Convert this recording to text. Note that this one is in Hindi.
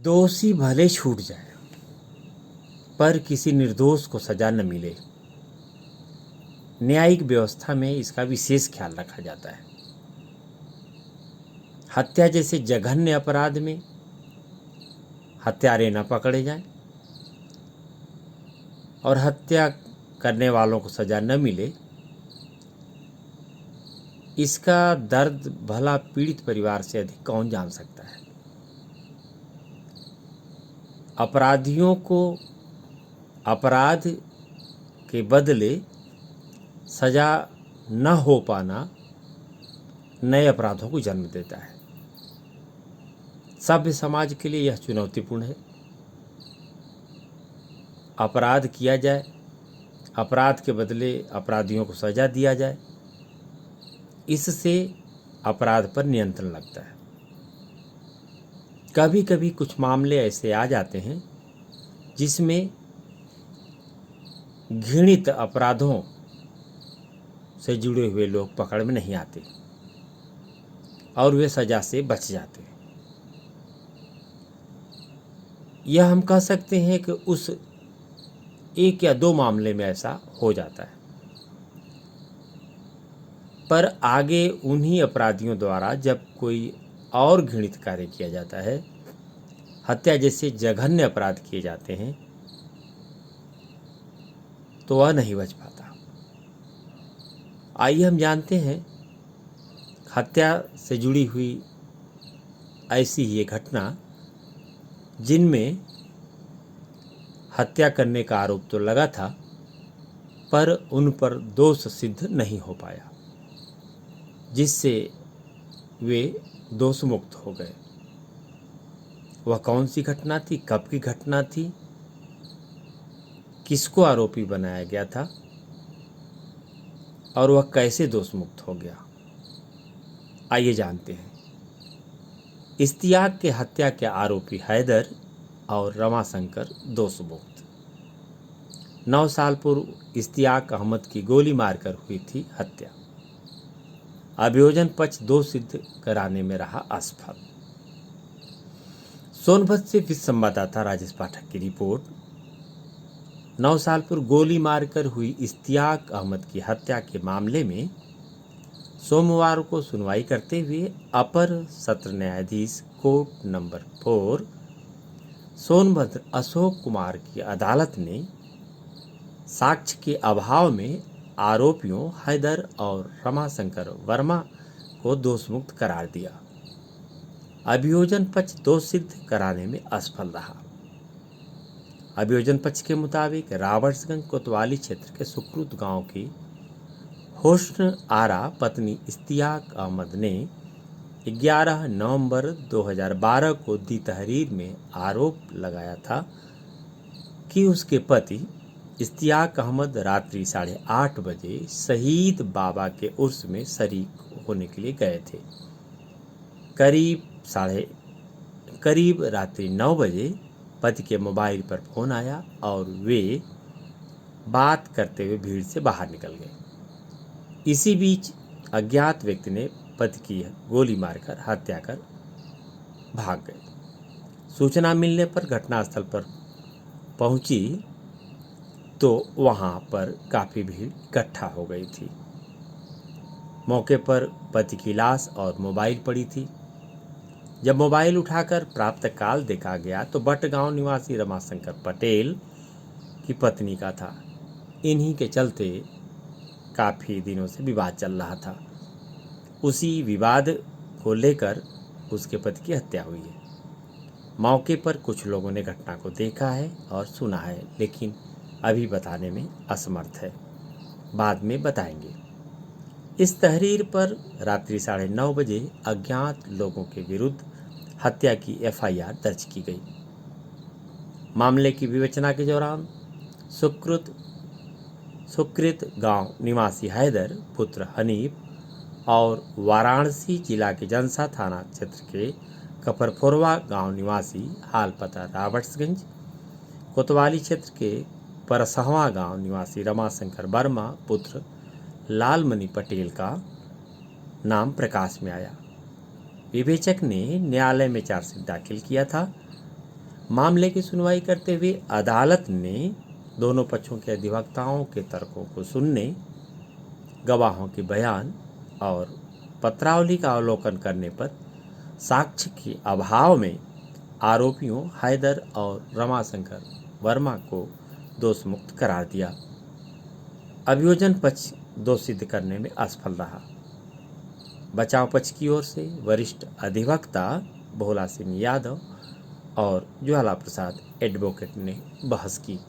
दोषी भले छूट जाए पर किसी निर्दोष को सजा न मिले। न्यायिक व्यवस्था में इसका विशेष ख्याल रखा जाता है। हत्या जैसे जघन्य अपराध में हत्यारे न पकड़े जाएं और हत्या करने वालों को सजा न मिले, इसका दर्द भला पीड़ित परिवार से अधिक कौन जान सकता है। अपराधियों को अपराध के बदले सजा न हो पाना नए अपराधों को जन्म देता है। सभ्य समाज के लिए यह चुनौतीपूर्ण है। अपराध किया जाए, अपराध के बदले अपराधियों को सजा दिया जाए, इससे अपराध पर नियंत्रण लगता है। कभी कभी कुछ मामले ऐसे आ जाते हैं जिसमें घृणित अपराधों से जुड़े हुए लोग पकड़ में नहीं आते और वे सजा से बच जाते हैं। यह हम कह सकते हैं कि उस एक या दो मामले में ऐसा हो जाता है, पर आगे उन्हीं अपराधियों द्वारा जब कोई और घृणित कार्य किया जाता है, हत्या जैसे जघन्य अपराध किए जाते हैं, तो वह नहीं बच पाता। आइए हम जानते हैं हत्या से जुड़ी हुई ऐसी ही एक घटना जिनमें हत्या करने का आरोप तो लगा था पर उन पर दोष सिद्ध नहीं हो पाया, जिससे वे दोष मुक्त हो गए। वह कौन सी घटना थी, कब की घटना थी, किसको आरोपी बनाया गया था और वह कैसे दोष मुक्त हो गया, आइए जानते हैं। इश्तियाक के हत्या के आरोपी हैदर और रमाशंकर दोष मुक्त। 9 साल पूर्व इश्तियाक अहमद की गोली मारकर हुई थी हत्या। अभियोजन पक्ष दोष सिद्ध कराने में रहा असफल। सोनभद्र से विश्व संवाददाता राजेश पाठक की रिपोर्ट। 9 साल पूर्व गोली मारकर हुई इश्तियाक अहमद की हत्या के मामले में सोमवार को सुनवाई करते हुए अपर सत्र न्यायाधीश कोर्ट नंबर 4 सोनभद्र अशोक कुमार की अदालत ने साक्ष्य के अभाव में आरोपियों हैदर और रमाशंकर वर्मा को दोषमुक्त करार दिया। अभियोजन पक्ष दोष सिद्ध कराने में असफल रहा। अभियोजन पक्ष के मुताबिक रावटगंज कोतवाली क्षेत्र के सुकृत गांव की होस्न आरा पत्नी इश्तियाक अहमद ने 11 नवंबर 2012 को दी तहरीर में आरोप लगाया था कि उसके पति इश्तियाक अहमद रात्रि 8:30 बजे शहीद बाबा के उर्स में शरीक होने के लिए गए थे। करीब रात्रि 9 बजे पति के मोबाइल पर फोन आया और वे बात करते हुए भीड़ से बाहर निकल गए। इसी बीच अज्ञात व्यक्ति ने पति की गोली मारकर हत्या कर भाग गए। सूचना मिलने पर घटनास्थल पर पहुंची तो वहां पर काफी भीड़ इकट्ठा हो गई थी। मौके पर पति की लाश और मोबाइल पड़ी थी। जब मोबाइल उठाकर प्राप्तकाल देखा गया तो बटगांव निवासी रमाशंकर पटेल की पत्नी का था। इन्हीं के चलते काफ़ी दिनों से विवाद चल रहा था। उसी विवाद को लेकर उसके पति की हत्या हुई है। मौके पर कुछ लोगों ने घटना को देखा है और सुना है, लेकिन अभी बताने में असमर्थ है, बाद में बताएंगे। इस तहरीर पर रात्रि 9:30 बजे अज्ञात लोगों के विरुद्ध हत्या की एफआईआर दर्ज की गई। मामले की विवेचना के दौरान सुकृत गांव निवासी हैदर पुत्र हनीफ और वाराणसी जिला के जनसा थाना क्षेत्र के कपरफोरवा गांव निवासी हाल पता रावटगंज कोतवाली क्षेत्र के परसहवा गांव निवासी रमाशंकर वर्मा पुत्र लालमणि पटेल का नाम प्रकाश में आया। विवेचक ने न्यायालय में चार्जशीट दाखिल किया था। मामले की सुनवाई करते हुए अदालत ने दोनों पक्षों के अधिवक्ताओं के तर्कों को सुनने, गवाहों के बयान और पत्रावली का अवलोकन करने पर साक्ष्य के अभाव में आरोपियों हैदर और रमाशंकर वर्मा को दोषमुक्त करार दिया। अभियोजन पक्ष दोष सिद्ध करने में असफल रहा। बचाव पक्ष की ओर से वरिष्ठ अधिवक्ता भोला सिंह यादव और ज्वाला प्रसाद एडवोकेट ने बहस की।